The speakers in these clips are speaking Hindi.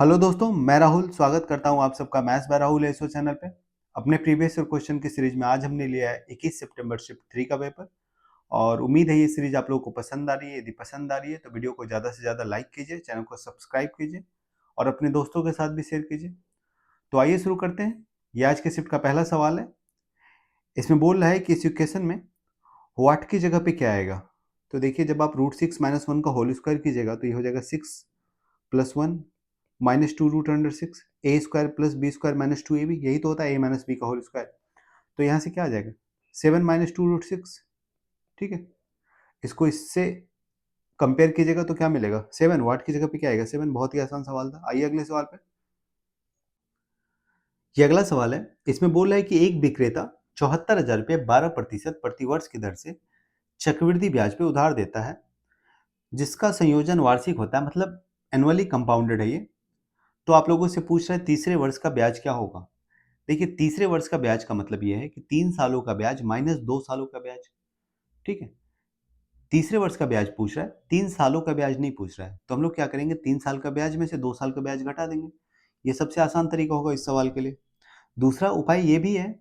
हेलो दोस्तों, मैं राहुल स्वागत करता हूं आप सबका maths by Rahul SO channel पे। अपने प्रीवियस ईयर क्वेश्चन की सीरीज में आज हमने लिया है 21 सितंबर शिफ्ट 3 का पेपर। और उम्मीद है ये सीरीज आप लोगों को पसंद आ रही है। यदि पसंद आ रही है तो वीडियो को ज़्यादा से ज़्यादा लाइक कीजिए, चैनल को सब्सक्राइब कीजिए और अपने दोस्तों के साथ भी शेयर कीजिए। तो आइए शुरू करते हैं। ये आज के शिफ्ट का पहला सवाल है। इसमें बोल रहा है कि इस इक्वेशन में व्हाट की जगह पे क्या आएगा। तो देखिए, जब आप √6 - 1 का होल स्क्वायर कीजिएगा तो ये हो जाएगा 6 + 1 -2√6 A square plus B square minus 2ab। यही तो होता है a माइनस बी का होल स्क्वायर। तो यहाँ से क्या आ जाएगा 7 -2√6। ठीक है, इसको इससे कंपेयर कीजिएगा तो क्या मिलेगा 7 वाट की जगह पे क्या आएगा 7। बहुत ही आसान सवाल था। आइए अगले सवाल पे। ये अगला सवाल है। इसमें बोल रहा है कि एक विक्रेता 74,000 रुपये 12% प्रतिवर्ष की दर से चक्रवृद्धि ब्याज पे उधार देता है, जिसका संयोजन वार्षिक होता है, मतलब एनुअली कंपाउंडेड है ये। तो आप लोगों से पूछ रहे हैं तीसरे वर्ष का ब्याज क्या होगा। देखिए, तीसरे वर्ष का ब्याज का मतलब ये है कि 3 सालों का ब्याज माइनस 2 सालों का ब्याज। ठीक है, तीसरे वर्ष का ब्याज पूछ रहा है, 3 सालों का ब्याज नहीं पूछ रहा है। तो हम लोग क्या करेंगे, 3 साल का ब्याज में से 2 साल का ब्याज घटा देंगे। ये सबसे आसान तरीका होगा इस सवाल के लिए। दूसरा उपाय ये भी है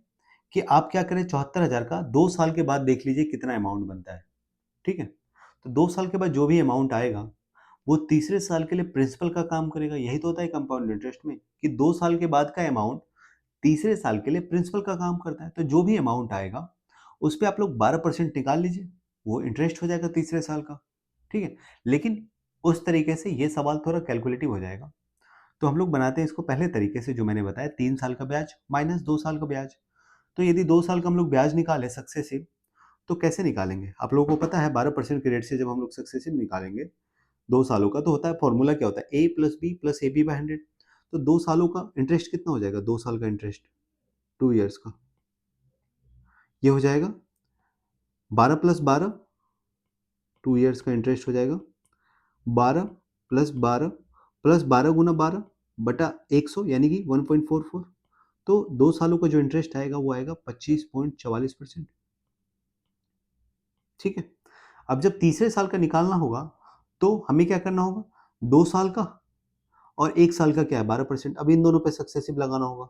कि आप क्या करें, 74,000 का 2 साल के बाद देख लीजिए कितना अमाउंट बनता है। ठीक है, तो 2 साल के बाद जो भी अमाउंट आएगा वो तीसरे साल के लिए प्रिंसिपल का काम करेगा। यही तो होता है कंपाउंड इंटरेस्ट में कि 2 साल के बाद का अमाउंट तीसरे साल के लिए प्रिंसिपल का काम करता है। तो जो भी अमाउंट आएगा उस पे आप लोग 12% निकाल लीजिए, वो इंटरेस्ट हो जाएगा तीसरे साल का। ठीक है, लेकिन उस तरीके से ये सवाल थोड़ा कैलकुलेटिव हो जाएगा। तो हम लोग बनाते हैं इसको पहले तरीके से जो मैंने बताया, 3 साल का ब्याज माइनस 2 साल का ब्याज। तो यदि 2 साल का हम लोग ब्याज निकाले सक्सेसिव, तो कैसे निकालेंगे आप लोगों को पता है। 12% के रेट से जब हम लोग सक्सेसिव निकालेंगे 2 सालों का, तो होता है फॉर्मूला क्या होता है, a+b+ab/100। तो 2 सालों का इंटरेस्ट कितना हो जाएगा, 2 साल का इंटरेस्ट 2 ईयर्स का, ये हो जाएगा 12+12, 2 ईयर्स का इंटरेस्ट हो जाएगा 12+12 प्लस 12 × 12/100 यानी कि 1.44। तो 2 सालों का जो इंटरेस्ट आएगा वो आएगा 25.44%। ठीक है, अब जब तीसरे साल का निकालना होगा तो हमें क्या करना होगा, 2 साल का और 1 साल का क्या है 12%। अब इन दोनों पे सक्सेसिव लगाना होगा।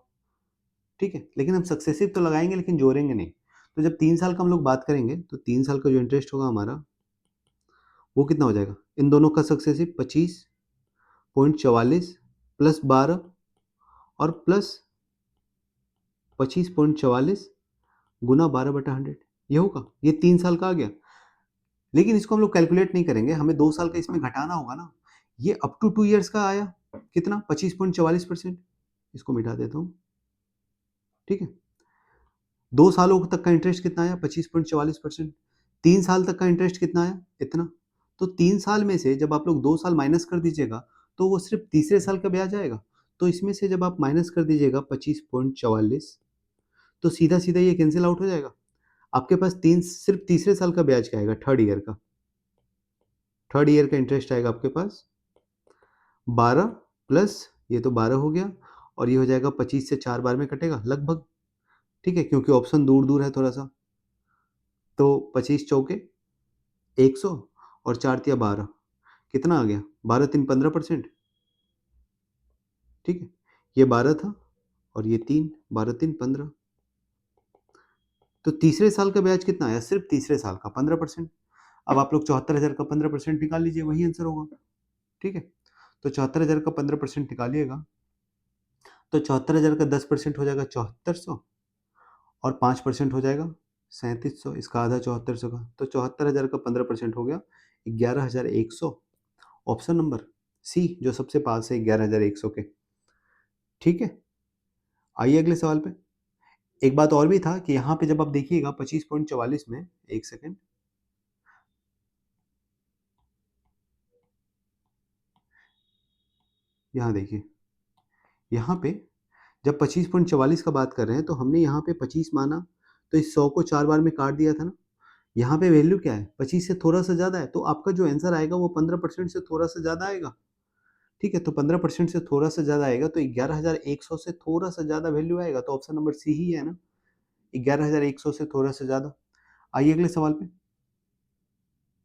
ठीक है, लेकिन हम सक्सेसिव तो लगाएंगे लेकिन जोड़ेंगे नहीं। तो जब 3 साल का हम लोग बात करेंगे तो 3 साल का जो इंटरेस्ट होगा हमारा वो कितना हो जाएगा, इन दोनों का सक्सेसिव 25.44 प्लस 12 और प्लस 25.44 गुना 12/100, ये होगा। ये 3 साल का आ गया। लेकिन इसको हम लोग कैलकुलेट नहीं करेंगे, हमें 2 साल का इसमें घटाना होगा ना। ये अप टू 2 ईयर्स का आया कितना 25.44%। इसको मिटा देता हूँ। ठीक है, 2 सालों तक का इंटरेस्ट कितना आया 25.44%। 3 साल तक का इंटरेस्ट कितना आया इतना। तो 3 साल में से जब आप लोग 2 साल माइनस कर दीजिएगा तो वो सिर्फ तीसरे साल का ब्याज आएगा। तो इसमें से जब आप माइनस कर दीजिएगा 25.44, तो सीधा सीधा ये कैंसिल आउट हो जाएगा। आपके पास सिर्फ तीसरे साल का ब्याज क्या आएगा, थर्ड ईयर का इंटरेस्ट आएगा आपके पास 12 प्लस ये तो 12 हो गया और ये हो जाएगा 25 से 4 बार में कटेगा लगभग। ठीक है, क्योंकि ऑप्शन दूर दूर है थोड़ा सा। तो 25 चौके 100 और 4 तिया 12, कितना आ गया 12×3 = 15%। ठीक है, ये 12 था और ये 3, 12×3 = 15। तो तीसरे साल का ब्याज कितना आया, सिर्फ तीसरे साल का 15%। अब आप लोग 74,000 का 15% निकाल लीजिए, वही आंसर होगा। ठीक है, तो 74,000 का 15% निकालिएगा तो 74,000 का 10% हो जाएगा 7400 और 5% हो जाएगा 3700। इसका आधा 7400 का, तो 74,000 का 15% हो गया 11,100। ऑप्शन नंबर सी जो सबसे पास है 11,100 के। ठीक है, आइए अगले सवाल पे। एक बात और भी था कि यहाँ पे जब आप देखिएगा 25.44 में, एक सेकेंड, यहाँ देखिए, यहाँ पे जब 25.44 का बात कर रहे हैं तो हमने यहाँ पे 25 माना, तो इस 100 को 4 बार में काट दिया था ना। यहाँ पे वैल्यू क्या है, 25 से थोड़ा सा ज्यादा है, तो आपका जो आंसर आएगा वो 15% से थोड़ा सा ज्यादा आएगा। ठीक है, तो 15% से थोड़ा सा ज्यादा आएगा, तो 11,100 से थोड़ा सा ज्यादा वैल्यू आएगा। तो ऑप्शन नंबर सी ही है ना, 11,100 से थोड़ा सा ज्यादा। आइए अगले सवाल पे।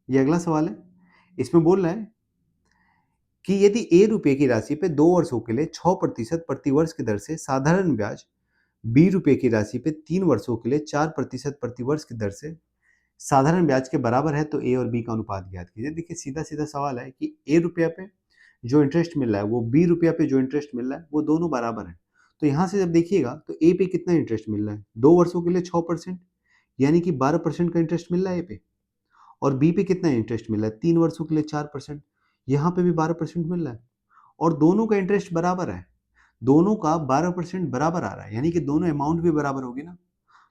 ये अगला सवाल है। इसमें बोल रहा है कि यदि ए रुपये की राशि पे 2 वर्षों के लिए 6% प्रतिवर्ष की दर से साधारण ब्याज बी रुपये की राशि पे 3 वर्षों के लिए 4% प्रतिवर्ष की दर से साधारण ब्याज के बराबर है तो ए और बी का अनुपात ज्ञात कीजिए। देखिए सीधा सीधा सवाल है कि ए रुपया पे जो इंटरेस्ट मिल रहा है वो बी रुपया पे जो इंटरेस्ट मिल रहा है वो दोनों बराबर है। तो यहाँ से जब देखिएगा तो ए पे कितना इंटरेस्ट मिल रहा है, 2 वर्षों के लिए 6% यानी कि 12% का इंटरेस्ट मिल रहा है ए पे। और बी पे कितना इंटरेस्ट मिल रहा है, 3 वर्षों के लिए 4%, यहाँ पे भी 12% मिल रहा है। और दोनों का इंटरेस्ट बराबर है, दोनों का 12% बराबर आ रहा है, यानी कि दोनों अमाउंट भी बराबर होगी ना।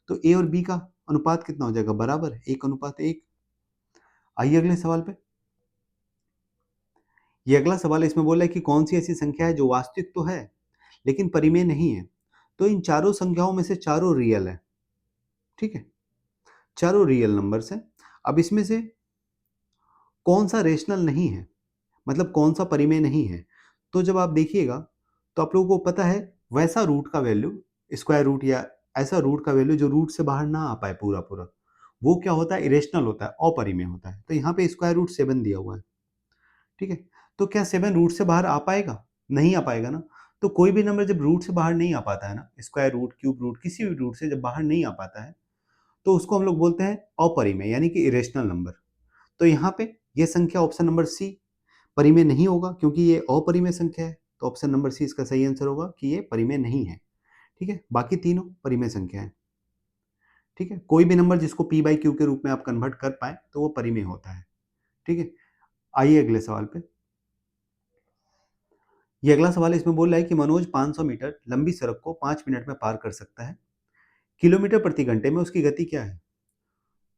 तो ए और बी का अनुपात कितना हो जाएगा, बराबर, 1:1। आइए अगले सवाल पे। ये अगला सवाल है, इसमें बोला है कि कौन सी ऐसी संख्या है जो वास्तविक तो है लेकिन परिमेय नहीं है। तो इन चारों संख्याओं में से चारों रियल है, ठीक है, चारों रियल नंबर्स हैं। अब इसमें से कौन सा रेशनल नहीं है, मतलब कौन सा परिमेय नहीं है। तो जब आप देखिएगा तो आप लोगों को पता है वैसा रूट का वैल्यू, स्क्वायर रूट या ऐसा रूट का वैल्यू जो रूट से बाहर ना आ पाए पूरा पूरा, वो क्या होता है, इरेशनल होता है, अपरिमेय होता है। तो यहाँ पे स्क्वायर रूट 7 दिया हुआ है, ठीक है। तो क्या 7 रूट से बाहर आ पाएगा, नहीं आ पाएगा ना। तो कोई भी नंबर जब रूट से बाहर नहीं आ पाता है ना, स्क्वायर रूट, क्यूब रूट, किसी भी रूट से जब बाहर नहीं आ पाता है तो उसको हम लोग बोलते हैं अपरिमेय, यानी कि इरेशनल नंबर। तो यहाँ पे ये संख्या ऑप्शन नंबर सी परिमेय नहीं होगा क्योंकि ये अपरिमेय संख्या है। तो ऑप्शन नंबर सी इसका सही आंसर होगा कि ये परिमेय नहीं है, ठीक है। बाकी तीनों परिमेय संख्या है, ठीक है। कोई भी नंबर जिसको पी बाई क्यू के रूप में आप कन्वर्ट कर पाए तो वो परिमेय होता है, ठीक है। आइए अगले सवाल पे। ये अगला सवाल है, इसमें बोल रहा है कि मनोज 500 मीटर लंबी सड़क को 5 मिनट में पार कर सकता है, किलोमीटर प्रति घंटे में उसकी गति क्या है।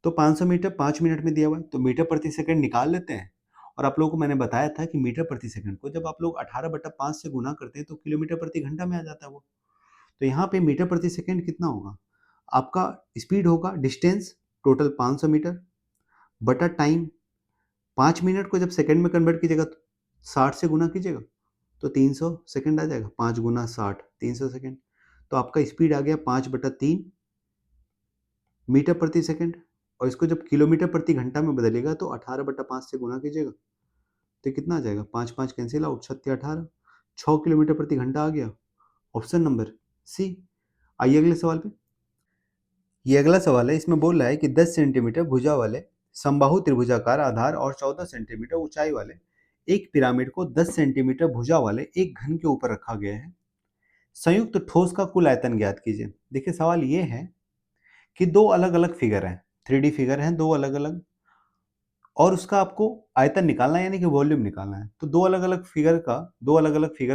तो 500 मीटर 5 मिनट में दिया हुआ है, तो मीटर प्रति सेकंड निकाल लेते हैं। और आप लोगों को मैंने बताया था कि मीटर प्रति सेकंड को जब आप लोग 18/5 से गुना करते हैं तो किलोमीटर प्रति घंटा में आ जाता है वो। तो यहाँ पे मीटर प्रति सेकंड कितना होगा, आपका स्पीड होगा, डिस्टेंस टोटल 500 मीटर बटा टाइम, 5 मिनट को जब सेकंड में कन्वर्ट कीजिएगा तो 60 से गुना कीजिएगा तो 300 सेकंड आ जाएगा, 5 गुना 60 300 सेकंड। तो आपका स्पीड आ गया 5/3 मीटर प्रति सेकंड। और इसको जब किलोमीटर प्रति घंटा में बदलेगा तो 18/5 से गुना कीजिएगा तो कितना आ जाएगा, 5 5 कैंसिल आउट, 6×18, 6 किलोमीटर प्रति घंटा आ गया, ऑप्शन नंबर सी। आइए अगले सवाल पे। ये अगला सवाल है, इसमें बोल रहा है कि 10 सेंटीमीटर भुजा वाले समबाहु त्रिभुजाकार आधार और 14 सेंटीमीटर ऊंचाई वाले एक पिरामिड को 10 सेंटीमीटर भुजा वाले एक घन के ऊपर रखा गया है, संयुक्त ठोस का कुल आयतन ज्ञात कीजिए। देखिए सवाल ये है कि दो अलग अलग फिगर हैं, 3D फिगर हैं दो अलग अलग, और उसका आपको आयतन निकालना है, यानी कि वॉल्यूम निकालना है। तो दो अलग अलग फिगर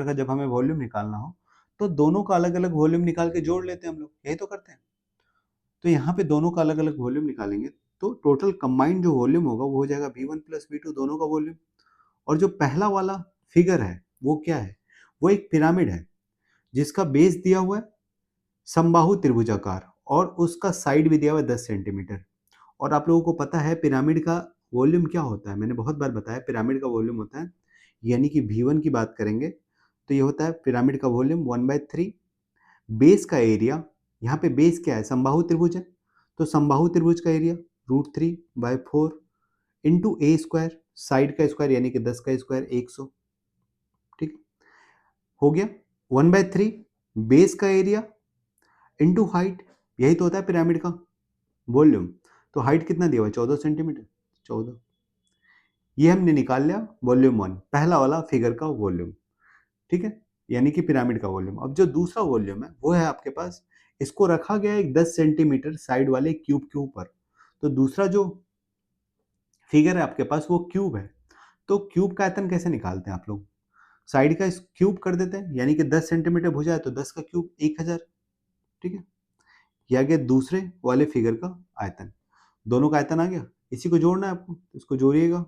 का जब हमें वॉल्यूम निकालना हो तो दोनों का अलग अलग वॉल्यूम निकाल के जोड़ लेते हैं हम लोग, यही तो करते हैं। तो यहाँ पे दोनों का अलग अलग वॉल्यूम निकालेंगे तो टोटल कंबाइंड जो वॉल्यूम होगा वो हो जाएगा V1 प्लस V2 दोनों का वॉल्यूम। और जो पहला वाला फिगर है वो क्या है, वो एक पिरामिड है जिसका बेस दिया हुआ है समबाहु त्रिभुजाकार और उसका साइड भी दिया हुआ है 10 सेंटीमीटर। और आप लोगों को पता है पिरामिड का वॉल्यूम क्या होता है, मैंने बहुत बार बताया पिरामिड का वॉल्यूम होता है, यानी कि V1 की बात करेंगे तो ये होता है पिरामिड का वॉल्यूम 1/3, बेस का एरिया, यहाँ पे बेस क्या है, समबाहु त्रिभुज है तो समबाहु त्रिभुज का एरिया √3/4 इंटू ए स्क्वायर, साइड का स्क्वायर यानी कि 10 का स्क्वायर 100, ठीक हो गया। 1/3 बेस का एरिया इंटू हाइट, यही तो होता है पिरामिड का वॉल्यूम। तो हाइट कितना दिया हुआ है, 14 सेंटीमीटर, 14। ये हमने निकाल लिया वॉल्यूम 1, पहला वाला फिगर का वॉल्यूम, ठीक है, यानी कि पिरामिड का वॉल्यूम। अब जो दूसरा वॉल्यूम है वो है आपके पास, इसको रखा गया है 10 सेंटीमीटर साइड वाले क्यूब के ऊपर। तो दूसरा जो फिगर है आपके पास वो क्यूब है। तो क्यूब का आयतन कैसे निकालते हैं आप लोग, साइड का क्यूब कर देते हैं, यानी कि 10 सेंटीमीटर भुजा है तो 10 का क्यूब 1000, ठीक है। ये आ गया दूसरे वाले फिगर का आयतन, दोनों का आयतन आ गया। इसी को जोड़ना है आपको, इसको जोड़िएगा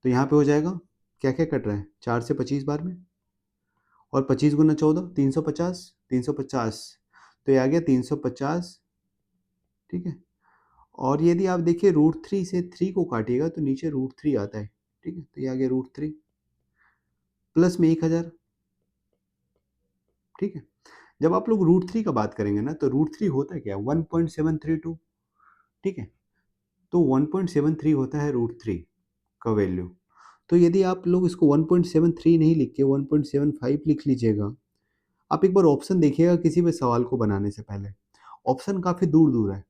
तो यहाँ पे हो जाएगा, क्या क्या कट रहा है, 4 से 25 बार में, और 25 गुना 14 350, 350, तो ये आ गया 350, ठीक है। और यदि आप देखिए √3 से 3 को काटिएगा तो नीचे √3 आता है, ठीक है। तो ये आ गया √3 प्लस में 1000, ठीक है। जब आप लोग √3 का बात करेंगे ना तो √3 होता है क्या, 1.732, ठीक है। तो 1.73 होता है √3 का वैल्यू। तो यदि आप लोग इसको 1.73 नहीं लिख के 1.75 लिख लीजिएगा। आप एक बार ऑप्शन देखिएगा किसी भी सवाल को बनाने से पहले, ऑप्शन काफ़ी दूर-दूर है।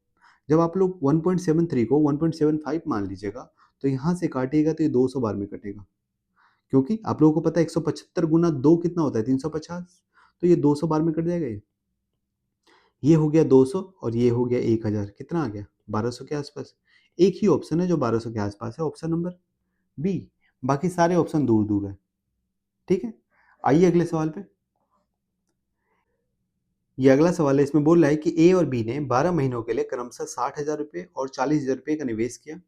जब आप लोग 1.73 को 1.75 मान लीजिएगा, तो यहाँ से काटिएगा तो ये 200 बार में कटेगा। क्योंकि आप लोगों को पता है 175 गुना 2 कितना होता है 350, तो ये 200 बार में कट जाएगा ये। ये हो गया 200 और ये हो गया 1000, कितना आ गया 1200 के आसपास। एक ही ऑप्शन है जो 1200 के आसपास है, ऑप्शन नंबर बी। बाकी सारे ऑप्शन दूर-दूर है। ठीक है, आइए अगले सवाल पे। ये अगला सवाल है, इसमें बोल रहा है कि ए और बी ने 12 महीनों के लिए क्रमशः 60,000 रुपये और 40,000 रुपये का निवेश किया।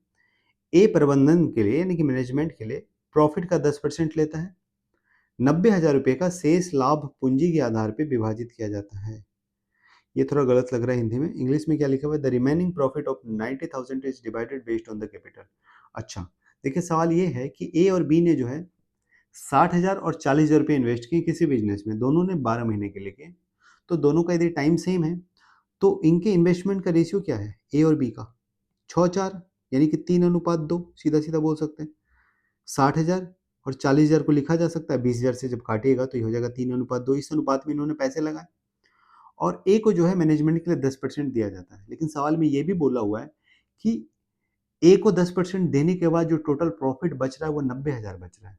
ए प्रबंधन के लिए यानी कि मैनेजमेंट के लिए प्रॉफिट का 10% लेता है। 90,000 रुपये का शेष लाभ पूंजी के आधार पर विभाजित किया जाता है। ये थोड़ा गलत लग रहा है हिंदी में, इंग्लिश में क्या लिखा हुआ है, the remaining profit of 90,000 is divided based on the capital. अच्छा, देखिए सवाल ये है कि ए और बी ने जो है 60,000 और 40,000 रुपये इन्वेस्ट किए किसी बिजनेस में, दोनों ने 12 महीने के लिए किए। तो दोनों का यदि टाइम सेम है तो इनके इन्वेस्टमेंट का रेशियो क्या है ए और बी का, 6:4, यानी कि 3:2, सीधा सीधा बोल सकते हैं। 60,000 और 40,000 को लिखा जा सकता है, 20,000 से जब काटिएगा तो ये हो जाएगा 3:2। इस अनुपात में इन्होंने पैसे लगाए और ए को जो है मैनेजमेंट के लिए 10% दिया जाता है। लेकिन सवाल में ये भी बोला हुआ है कि ए को 10% देने के बाद जो टोटल प्रॉफिट बच रहा है वो 90,000 बच रहा है।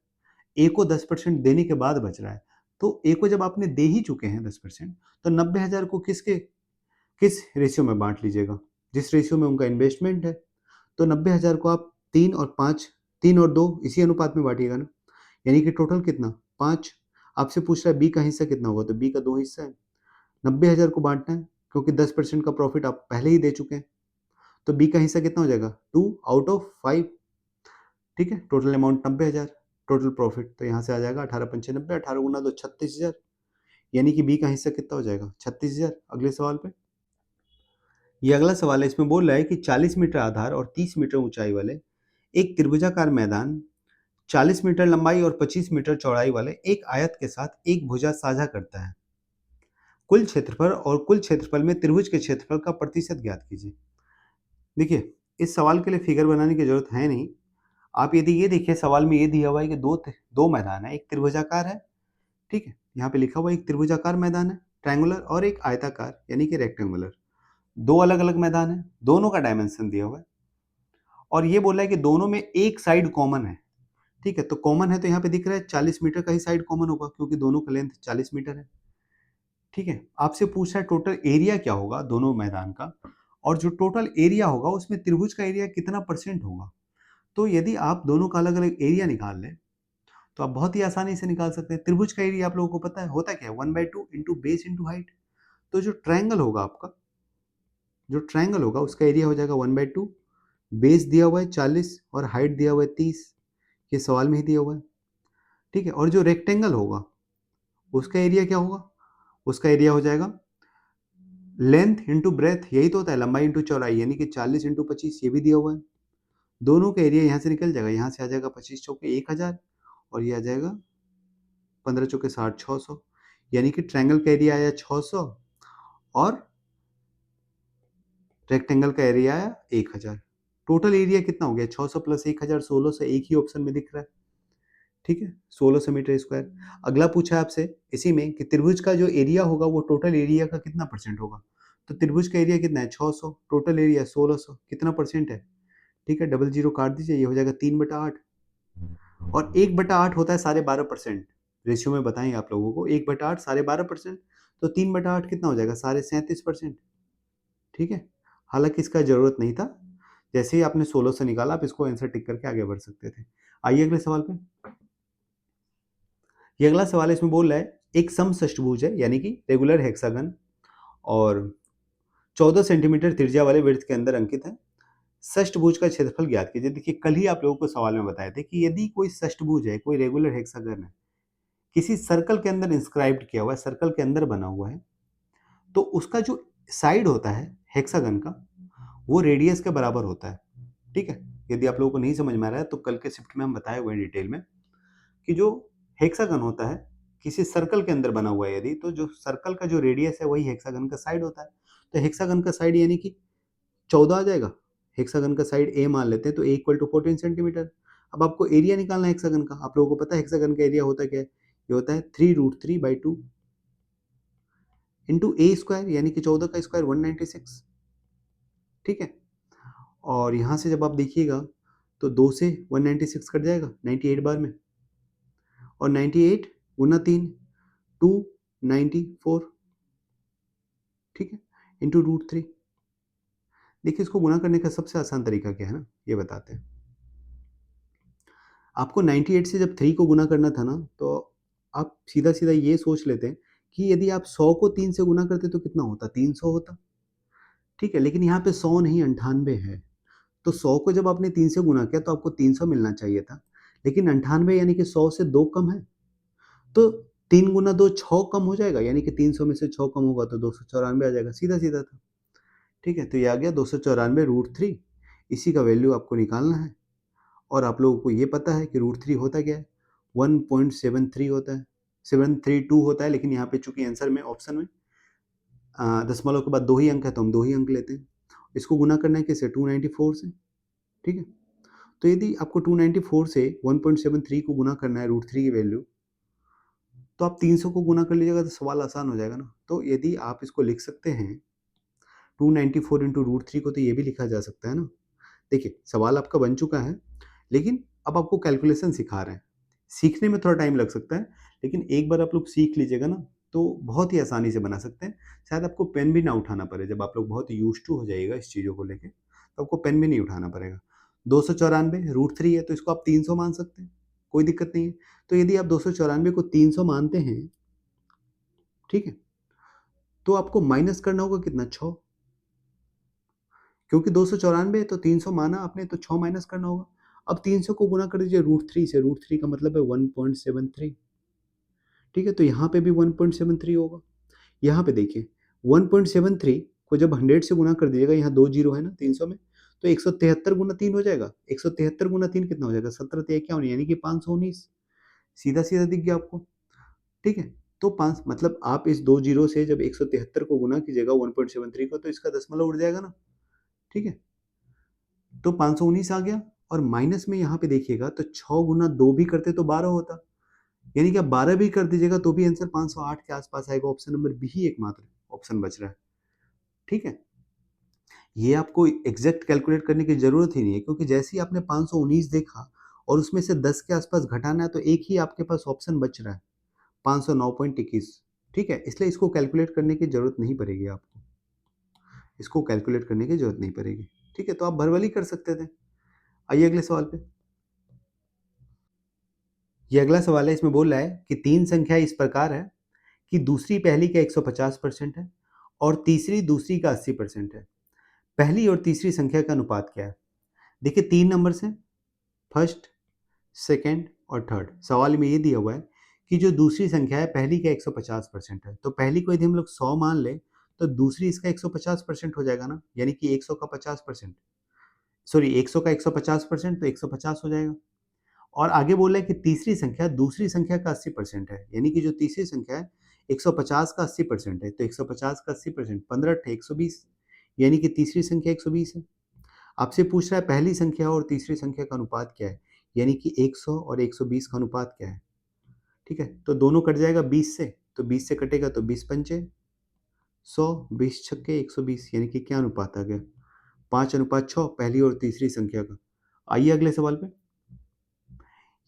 ए को 10% देने के बाद बच रहा है, तो ए को जब आपने दे ही चुके हैं 10%, तो 90,000 को किस रेशियो में बांट लीजिएगा, जिस रेशियो में उनका इन्वेस्टमेंट है। तो 90,000 को आप 3 और 5, 3 और 2 इसी अनुपात में बांटिएगा ना, यानी कि टोटल कितना 5। आपसे पूछ रहा है बी का हिस्सा कितना होगा, तो बी का 2 हिस्सा है, 90,000 को बांटना है क्योंकि 10% का प्रॉफिट आप पहले ही दे चुके हैं। तो बी का हिस्सा कितना हो जाएगा 2 आउट ऑफ 5। ठीक है, टोटल अमाउंट 90,000, टोटल प्रॉफिट तो यहाँ से आ जाएगा 18×5 = 90, 18 गुना तो 36,000, यानी कि बी का हिस्सा कितना हो जाएगा 36,000। अगले सवाल पे, ये अगला सवाल है, इसमें बोल रहा है कि 40 मीटर आधार और 30 मीटर ऊंचाई वाले एक त्रिभुजाकार मैदान 40 मीटर लंबाई और 25 मीटर चौड़ाई वाले एक आयत के साथ एक भुजा साझा करता है। कुल क्षेत्रफल और कुल क्षेत्रफल में त्रिभुज के क्षेत्रफल का प्रतिशत ज्ञात कीजिए। देखिए, इस सवाल के लिए फिगर बनाने की जरूरत है नहीं। आप यदि ये देखिए, सवाल में ये दिया हुआ है कि दो मैदान है, एक त्रिभुजाकार है, ठीक है, यहाँ पे लिखा हुआ है एक त्रिभुजाकार मैदान है ट्रायंगुलर, और एक आयताकार यानी कि रेक्टेंगुलर। दो अलग अलग मैदान है, दोनों का डायमेंशन दिया हुआ है और ये बोला है कि दोनों में एक साइड कॉमन है। ठीक है, तो कॉमन है तो यहाँ पे दिख रहा है 40 मीटर का ही साइड कॉमन होगा क्योंकि दोनों का लेंथ 40 मीटर है। ठीक है, आपसे पूछ रहा है टोटल एरिया क्या होगा दोनों मैदान का, और जो टोटल एरिया होगा उसमें त्रिभुज का एरिया कितना परसेंट होगा। तो यदि आप दोनों का अलग अलग एरिया निकाल लें तो आप बहुत ही आसानी से निकाल सकते हैं। त्रिभुज का एरिया आप लोगों को पता है होता क्या है, 1/2 इंटू बेस इंटू हाइट। तो जो ट्रायंगल होगा आपका, जो ट्रायंगल होगा उसका एरिया हो जाएगा 1/2, बेस दिया हुआ है 40 और हाइट दिया हुआ है 30, ये सवाल में ही दिया हुआ है। ठीक है, और जो रेक्टेंगल होगा उसका एरिया क्या होगा, उसका एरिया हो जाएगा लेंथ इंटू ब्रेथ, यही तो होता है लंबाई इंटू चौड़ाई, यानी कि 40 इंटू 25, ये भी दिया हुआ है। दोनों का एरिया यहाँ से निकल जाएगा, यहाँ से आ जाएगा 25 चौके 1000 और ये आ जाएगा 15 चौके 60, 600, यानी कि ट्रायंगल का एरिया आया 600 और रेक्टेंगल का एरिया आया 1000। टोटल एरिया कितना हो गया 600 प्लस 1000, 1600, एक ही ऑप्शन में दिख रहा है। ठीक है, 1600 मीटर स्क्वायर। अगला पूछा है आपसे इसी में कि त्रिभुज का जो एरिया होगा वो टोटल एरिया का कितना परसेंट होगा। तो त्रिभुज का एरिया कितना है 600, टोटल एरिया 1600, कितना परसेंट है। ठीक है, डबल जीरो काट दीजिए, ये हो जाएगा 3/8 और 1/8 होता है 12.5%। रेशियो में बताएं आप लोगों को, 1/8 12.5%, तो 3/8 कितना हो जाएगा 37%। ठीक है, हालांकि इसका जरूरत नहीं था, जैसे ही आपने 16 से निकाला आप इसको आंसर टिक करके आगे बढ़ सकते थे। आइए अगले सवाल पे। ये अगला सवाल है, इसमें बोल रहा है एक समषष्टभुज है यानी कि रेगुलर हेक्सागन और 14 सेंटीमीटर त्रिज्या वाले वृत्त के अंदर अंकित है। षष्टभुज का क्षेत्रफल ज्ञात कीजिए। देखिए, कल ही आप लोगों को सवाल में बताए थे कि यदि कोई षष्टभुज है, कोई रेगुलर हेक्सागन है, किसी सर्कल के अंदर इंस्क्राइब्ड किया हुआ है, सर्कल के अंदर बना हुआ है, तो उसका जो साइड होता है हेक्सागन का वो रेडियस के बराबर होता है। ठीक है, यदि आप लोगों को नहीं समझ में आ रहा है तो कल के शिफ्ट में हम बताए हुए हैं डिटेल में कि जो हेक्सागन होता है किसी सर्कल के अंदर बना हुआ है यदि, तो जो सर्कल का जो रेडियस है वही हेक्सागन का साइड होता है। तो हेक्सागन का साइड यानी कि 14 आ जाएगा। हेक्सागन का साइड ए मान लेते हैं तो ए इक्वल टू 14 सेंटीमीटर। अब आपको एरिया निकालना है हेक्सागन का। आप लोगों को पता है हेक्सागन का एरिया होता क्या है? ये होता है 3√3/2 इंटू ए स्क्वायर, यानी कि 14 का स्क्वायर 196। ठीक है, और यहाँ से जब आप देखिएगा तो 2 से 196 कट जाएगा 98 बार में, और 98 गुना 3 294, ठीक है, इंटू √3। देखिए इसको गुना करने का सबसे आसान तरीका क्या है ना, ये बताते हैं। आपको 98 से जब 3 को गुना करना था ना, तो आप सीधा सीधा ये सोच लेते हैं कि यदि आप 100 को 3 से गुना करते तो कितना होता? 300 होता। ठीक है, लेकिन यहाँ पे 100 नहीं 98 है, तो 100 को जब आपने 3 से गुना किया तो आपको 300 मिलना चाहिए था, लेकिन 98 यानी कि 100 से 2 कम है, तो 3 गुना 2 6 कम हो जाएगा, यानी कि 300 में से 6 कम होगा तो 294 आ जाएगा, सीधा सीधा था। ठीक है, तो ये आ गया 294√3। इसी का वैल्यू आपको निकालना है, और आप लोगों को ये पता है कि √3 होता क्या है? 1.73 होता है, 732 होता है, लेकिन यहाँ पे चूंकि आंसर में ऑप्शन में दशमलव के बाद 2 ही अंक है तो हम 2 ही अंक लेते हैं। इसको गुना करना है किससे? 294 से। ठीक है, तो यदि आपको 294 से 1.73 को गुना करना है √3 की वैल्यू, तो आप 300 को गुना कर लीजिएगा तो सवाल आसान हो जाएगा ना। तो यदि आप इसको लिख सकते हैं 294 इंटू √3 को, तो ये भी लिखा जा सकता है ना। देखिए सवाल आपका बन चुका है, लेकिन अब आपको कैलकुलेशन सिखा रहे हैं। सीखने में थोड़ा टाइम लग सकता है, लेकिन एक बार आप लोग सीख लीजिएगा ना तो बहुत ही आसानी से बना सकते हैं। शायद आपको पेन भी ना उठाना पड़े, जब आप लोग बहुत यूज टू हो जाइएगा इस चीज़ों को लेके, तो आपको पेन भी नहीं उठाना पड़ेगा। 294 √3 है तो इसको आप 300 मान सकते हैं, कोई दिक्कत नहीं है। तो यदि आप 294 को 300 मानते हैं, ठीक है, तो आपको माइनस करना होगा कितना? 6, क्योंकि 294 है तो 300 माना आपने तो 6 माइनस करना होगा। अब 300 को गुना कर दीजिए √3 से, √3 का मतलब है 1.73। ठीक है, तो यहाँ पे भी 1.73 होगा। यहाँ पे देखिए 1.73 को जब 100 से गुना कर दीजिएगा, यहाँ 2 जीरो है ना 300 में, तो 173 गुना 3 हो जाएगा। 173 गुना 3 कितना हो जाएगा? 17 3 51, यानी कि 519। सीधा सीधा दिख गया आपको। ठीक है, तो 5 मतलब आप इस 2 जीरो से जब 173 को गुना कीजिएगा 1.73 को, तो इसका दशमलव उड़ जाएगा ना। ठीक है, तो 519 आ गया, और माइनस में यहाँ पे देखिएगा तो 6 गुना 2 भी करते तो 12 होता, यानी कि आप 12 भी कर दीजिएगा तो भी आंसर 508 के आसपास आएगा। ऑप्शन नंबर बी ही एकमात्र ऑप्शन बच रहा है। ठीक है, ये आपको एग्जैक्ट कैलकुलेट करने की जरूरत ही नहीं है, क्योंकि जैसे ही आपने 519 देखा और उसमें से 10 के आसपास घटाना है, तो एक ही आपके पास ऑप्शन बच रहा है, 509.21। ठीक है, इसलिए इसको कैलकुलेट करने की जरूरत नहीं पड़ेगी आपको, इसको कैलकुलेट करने की जरूरत नहीं पड़ेगी। ठीक है, तो आप भरवली कर सकते थे। आइए अगले सवाल पे। ये अगला सवाल है, इसमें बोल रहा है कि 3 संख्या इस प्रकार है कि दूसरी पहली का 150% है और तीसरी दूसरी का 80% है। पहली और तीसरी संख्या का अनुपात क्या है? देखिए 3 नंबर्स हैं, फर्स्ट, सेकंड और थर्ड। सवाल में ये दिया हुआ है कि जो दूसरी संख्या है पहली का 150% है, तो पहली को यदि हम लोग 100 मान लें तो दूसरी इसका 150% हो जाएगा ना, यानी कि 100 का 50%, सॉरी 100 का 150% तो 150 हो जाएगा। और आगे बोला है कि तीसरी संख्या दूसरी संख्या का 80% है, यानी कि जो तीसरी संख्या है 150 का 80% है, तो 150 का 80% 15 × 120, यानी कि तीसरी संख्या 120 है। आपसे पूछ रहा है पहली संख्या और तीसरी संख्या का अनुपात क्या है, यानी कि 100 और 120 का अनुपात क्या है। ठीक है, तो दोनों कट जाएगा 20 से, तो 20 से कटेगा तो 20 पंचे 100, 20 छक्के 120, यानी कि क्या अनुपात आ गया? 5:6 पहली और तीसरी संख्या का। आइए अगले सवाल पे।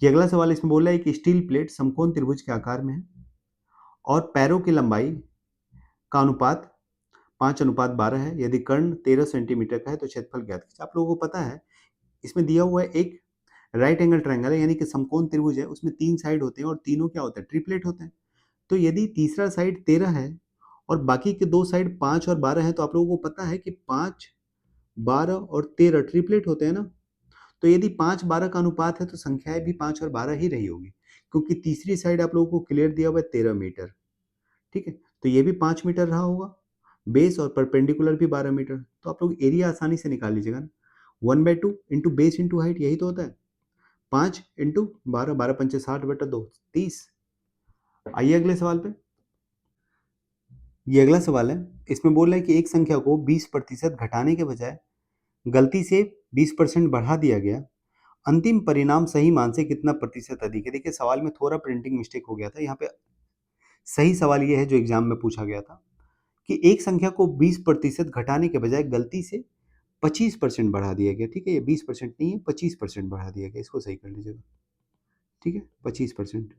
ये अगला सवाल इसमें बोल रहा है कि स्टील प्लेट समकोण त्रिभुज के आकार में है और पैरों की लंबाई का अनुपात 5:12 है। यदि कर्ण 13 सेंटीमीटर का है तो क्षेत्रफल ज्ञात कीजिए। आप लोगों को पता है इसमें दिया हुआ है एक राइट एंगल ट्रायंगल है, यानी कि समकोण त्रिभुज है, उसमें 3 साइड होते हैं और तीनों क्या होते हैं? ट्रिपलेट होते हैं। तो यदि तीसरा साइड 13 है और बाकी के 2 साइड 5 और 12 है, तो आप लोगों को पता है कि 5, 12 और 13 ट्रिपलेट होते हैं ना। तो यदि 5-12 का अनुपात है तो संख्याएं भी 5 और 12 ही रही होगी, क्योंकि तीसरी साइड आप लोगों को क्लियर दिया हुआ है 13 मीटर। ठीक है, तो ये भी 5 मीटर रहा होगा, बेस और परपेंडिकुलर भी 12 मीटर। तो आप लोग एरिया आसानी से निकाल लीजिएगा ना, 1/2 इंटू बेस इंटू हाइट, यही तो होता है। 5 इंटू 12, 12 पंचे 60/2 30। आइए अगले सवाल पे। ये अगला सवाल है, इसमें बोल रहा है कि एक संख्या को 20% घटाने के बजाय गलती से 20% बढ़ा दिया गया अंतिम परिणाम सही मान से कितना प्रतिशत अधिक है। देखिए सवाल में थोड़ा प्रिंटिंग मिस्टेक हो गया था। यहाँ पे सही सवाल ये है जो एग्जाम में पूछा गया था कि एक संख्या को 20% घटाने के बजाय गलती से 25% बढ़ा दिया गया। ठीक है, ये 20% नहीं है, 25% बढ़ा दिया गया। इसको सही कर लीजिएगा। ठीक है, 25%।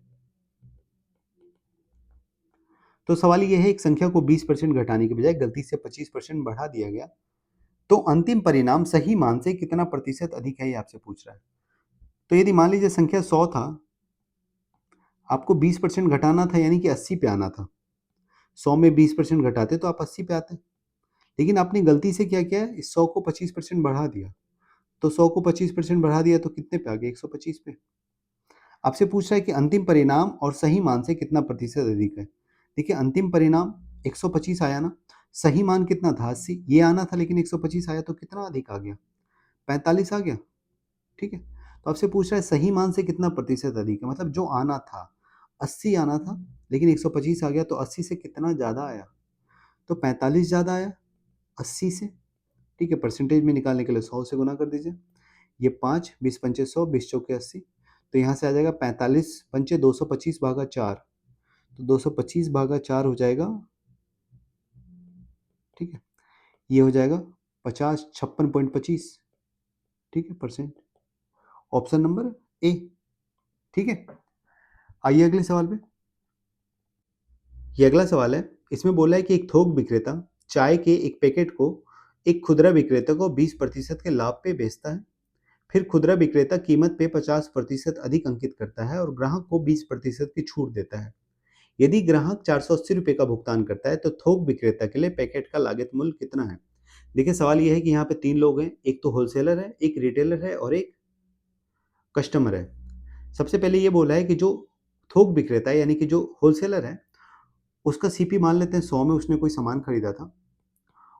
तो सवाल ये है एक संख्या को 20% घटाने के बजाय गलती से 25% बढ़ा दिया गया, तो अंतिम परिणाम सही मान से कितना प्रतिशत अधिक है, ये आपसे पूछ रहा है। तो यदि मान लीजिए संख्या 100 था, आपको 20% घटाना था यानी कि 80 पे आना था। 100 में 20% घटाते तो आप 80 पे आते, लेकिन आपने गलती से क्या किया, इस 100 को 25% बढ़ा दिया। तो 100 को 25% बढ़ा दिया तो कितने पे आ गए, 125 पे। आपसे पूछ रहा है कि अंतिम परिणाम और सही मान से कितना प्रतिशत अधिक है। देखिए अंतिम परिणाम 125 आया ना, सही मान कितना था, 80 ये आना था, लेकिन 125 आया तो कितना अधिक आ गया, 45 आ गया। ठीक है, तो आपसे पूछ रहा है सही मान से कितना प्रतिशत अधिक है, मतलब जो आना था 80 आना था, लेकिन 125 आ गया, तो 80 से कितना ज़्यादा आया, तो 45 ज़्यादा आया 80 से। ठीक है, परसेंटेज में निकालने के लिए 100 से गुना कर दीजिए। ये 5, 20 पंचे 100, 20 चौके 80, तो यहाँ से आ जाएगा 45 पंचे 225 भागा 4, तो 225 भागा 4 हो जाएगा। ठीक है, ये हो जाएगा 50, 56.25। ठीक है, परसेंट। ऑप्शन नंबर ए। ठीक है, आइए अगले सवाल पे। ये अगला सवाल है, इसमें बोला है कि एक थोक विक्रेता चाय के एक पैकेट को एक खुदरा विक्रेता को 20% के लाभ पे बेचता है। फिर खुदरा विक्रेता कीमत पे 50% अधिक अंकित करता है और ग्राहक को 20% की छूट देता है। यदि ग्राहक 480 रुपये का भुगतान करता है तो थोक विक्रेता के लिए पैकेट का लागत मूल्य कितना है। देखिए सवाल यह है कि यहाँ पे 3 लोग हैं, एक तो होलसेलर है, एक रिटेलर है और एक कस्टमर है। सबसे पहले ये बोला है कि जो थोक विक्रेता है यानी कि जो होलसेलर है, उसका सीपी मान लेते हैं 100 में उसने कोई सामान खरीदा था,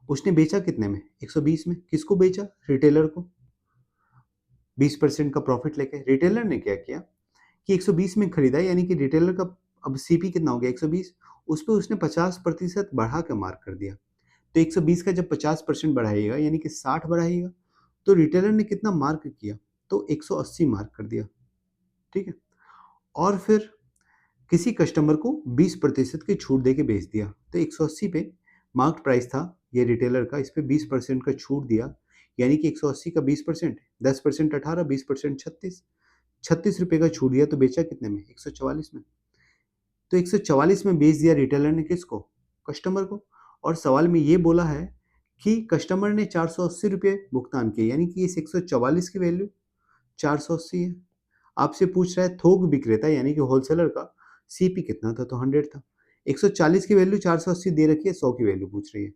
उसने बेचा कितने में, 120 में। किसको बेचा, रिटेलर को, 20% का प्रॉफिट लेके। रिटेलर ने क्या किया कि 120 में खरीदा, यानी कि रिटेलर का अब सीपी कितना हो गया 120, उस पर उसने 50% बढ़ा के मार्क कर दिया। तो 120 का जब 50% बढ़ाइएगा यानी कि 60 बढ़ाइएगा, तो रिटेलर ने कितना मार्क किया, तो 180 मार्क कर दिया। ठीक है, और फिर किसी कस्टमर को 20% की छूट देके बेच दिया, तो 180 पे मार्क्ड प्राइस था ये रिटेलर का, इस पे 20% का छूट दिया, यानी कि 180 का 20%, 10% 18, 20% 36, 36 रुपये का छूट दिया, तो बेचा कितने में, 144 में। तो 144 में बेच दिया रिटेलर ने, किसको, कस्टमर को। और सवाल में ये बोला है कि कस्टमर ने 480 रुपये भुगतान किए, यानी कि इस 144 की वैल्यू 480 है। आपसे पूछ रहा है थोक विक्रेता यानी कि होलसेलर का सीपी कितना था, तो 100 था। 140 की वैल्यू 480 दे रखी है, 100 की वैल्यू पूछ रही है।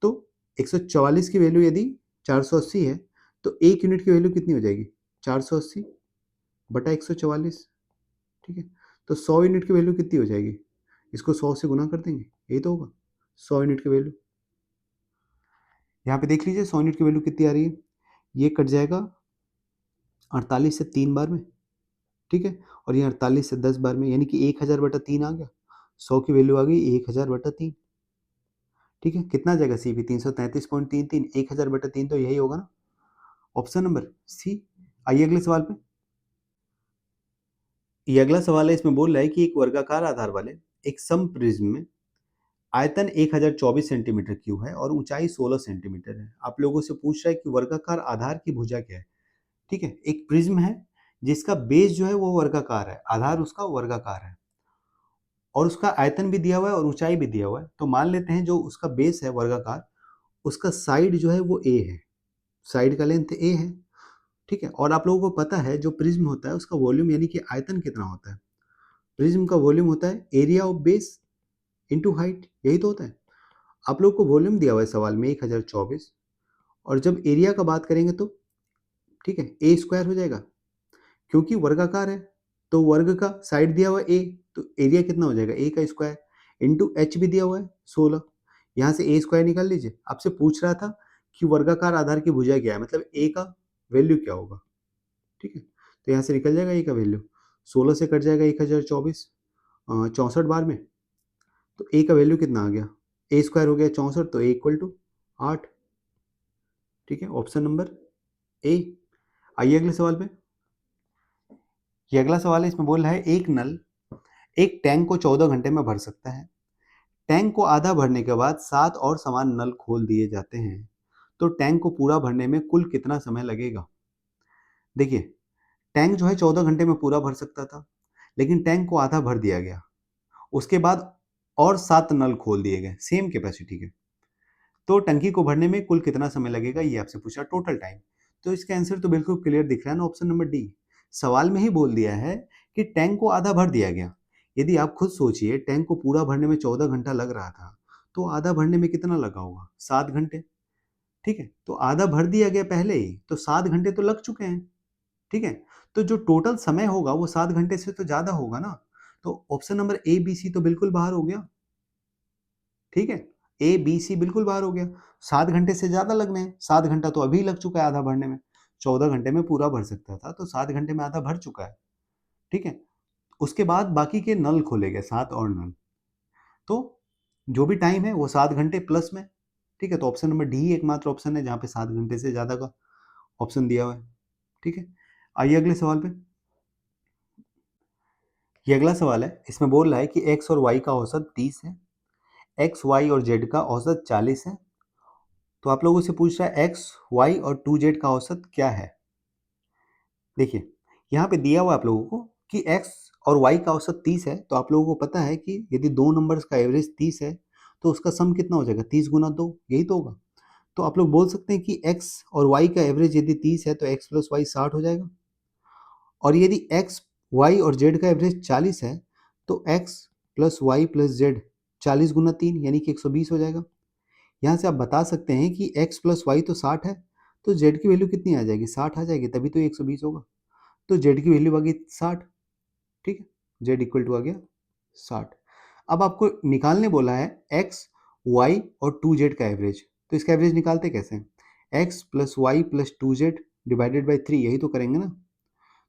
तो 144 की वैल्यू यदि 480 है, तो 1 यूनिट की वैल्यू कितनी हो जाएगी, 480 बटा 144। ठीक है, तो 100 यूनिट की वैल्यू कितनी हो जाएगी, इसको 100 से गुना कर देंगे, यही तो होगा 100 यूनिट की वैल्यू। यहाँ पे देख लीजिए 100 यूनिट की वैल्यू कितनी आ रही है, ये कट जाएगा 48 से 3 बार में। ठीक है, और ये 48 से 10 बार में, यानी कि 1000/3 आ गया। 100 की वैल्यू आ गई 1000/3। ठीक है, कितना आ जाएगा सीपी, 333.33, 1000/3 तो यही होगा ना, ऑप्शन नंबर सी। आइए अगले सवाल पे। ये अगला सवाल है, इसमें बोल रहा है कि एक वर्गाकार आधार वाले एक सम प्रिज्म में आयतन 1024 सेंटीमीटर क्यूब है और ऊंचाई 16 सेंटीमीटर है। आप लोगों से पूछ रहा है कि वर्गाकार आधार की भुजा क्या है। ठीक है, एक प्रिज्म है जिसका बेस जो है वो वर्गाकार है, आधार उसका वर्गाकार है, और उसका आयतन भी दिया हुआ है और ऊंचाई भी दिया हुआ है। तो मान लेते हैं जो उसका बेस है वर्गाकार, उसका साइड जो है वो ए है, साइड का लेंथ ए है। ठीक है, और आप लोगों को पता है जो प्रिज्म होता है उसका वॉल्यूम यानी कि आयतन कितना होता है, प्रिज्म का वॉल्यूम होता है area of base into height, यही तो होता है। आप लोग को वॉल्यूम दिया हुआ है सवाल में 1024, और जब एरिया का बात करेंगे तो ठीक है ए स्क्वायर हो जाएगा, क्योंकि वर्गाकार है, तो वर्ग का साइड दिया हुआ है ए, तो एरिया कितना हो जाएगा ए का स्क्वायर, इंटू एच भी दिया हुआ है 16, यहाँ से ए स्क्वायर निकाल लीजिए। आपसे पूछ रहा था कि वर्गाकार आधार की भुजा क्या है, मतलब ए का वैल्यू क्या होगा। ठीक है, तो यहाँ से निकल जाएगा ए का वैल्यू, 16 से कट जाएगा 1024 64 बार में, तो ए का वैल्यू कितना आ गया, ए स्क्वायर हो गया 64, तो ए इक्वल टू 8। ठीक है, ऑप्शन नंबर ए। आइए अगले सवाल पे। ये अगला सवाल है, इसमें बोल रहा है एक नल एक टैंक को 14 घंटे में भर सकता है। टैंक को आधा भरने के बाद 7 और समान नल खोल दिए जाते हैं, तो टैंक को पूरा भरने में कुल कितना समय लगेगा? देखिए, टैंक जो है 14 घंटे में पूरा भर सकता था, लेकिन टैंक को आधा भर दिया गया। उसके बाद और 7 नल खोल दिए गए सेम कैपेसिटी के। तो टंकी को भरने में कुल कितना समय लगेगा, ये आपसे पूछा टोटल टाइम। तो इसका आंसर तो बिल्कुल क्लियर दिख रहा है ना, ऑप्शन नंबर डी। सवाल में ही बोल दिया है कि टैंक को आधा भर दिया गया। यदि आप खुद सोचिए, टैंक को पूरा भरने में 14 घंटा लग रहा था, तो आधा भरने में कितना लगा होगा? 7 घंटे। ठीक है, तो आधा भर दिया गया पहले ही, तो 7 घंटे तो लग चुके हैं। ठीक है, तो जो टोटल समय होगा वो 7 घंटे से तो ज्यादा होगा ना। तो option number A B C तो बिल्कुल बाहर हो गया। ठीक है, ए बी सी बिल्कुल बाहर हो गया। 7 घंटे से ज्यादा लगने हैं, 7 घंटा तो अभी लग चुका है आधा भरने में। 14 घंटे में पूरा भर सकता था, तो 7 घंटे में आधा भर चुका है। ठीक है, उसके बाद बाकी के नल खोले गए, 7 और नल। तो जो भी टाइम है वो 7 घंटे प्लस में। ठीक है, तो ऑप्शन नंबर डी एकमात्र ऑप्शन है जहां पे 7 घंटे से ज्यादा का ऑप्शन दिया हुआ है। ठीक है, आइए अगले सवाल पे। ये अगला सवाल है, इसमें बोल रहा है कि एक्स और वाई का औसत 30 है, एक्स वाई और जेड का औसत 40 है। तो आप लोगों से पूछ रहा है एक्स वाई और 2z का औसत क्या है। देखिए, यहाँ पे दिया हुआ आप लोगों को कि x और y का औसत 30 है, तो आप लोगों को पता है कि यदि दो नंबर्स का एवरेज 30 है, तो उसका सम कितना हो जाएगा? 30 गुना 2, यही तो होगा। तो आप लोग बोल सकते हैं कि x और y का एवरेज यदि 30 है, तो x प्लस वाई 60 हो जाएगा। और यदि x y और z का एवरेज 40 है, तो x plus y plus z 40 गुना 3 यानी कि 120 हो जाएगा। यहाँ से आप बता सकते हैं कि x प्लस वाई तो 60 है, तो z की वैल्यू कितनी आ जाएगी? 60 आ जाएगी, तभी तो 120 होगा। तो z की वैल्यू आ गई 60। ठीक है, z इक्वल टू आ गया 60। अब आपको निकालने बोला है x y और 2z का एवरेज। तो इसका एवरेज निकालते कैसे हैं? x plus y plus 2z divided by 3, यही तो करेंगे ना।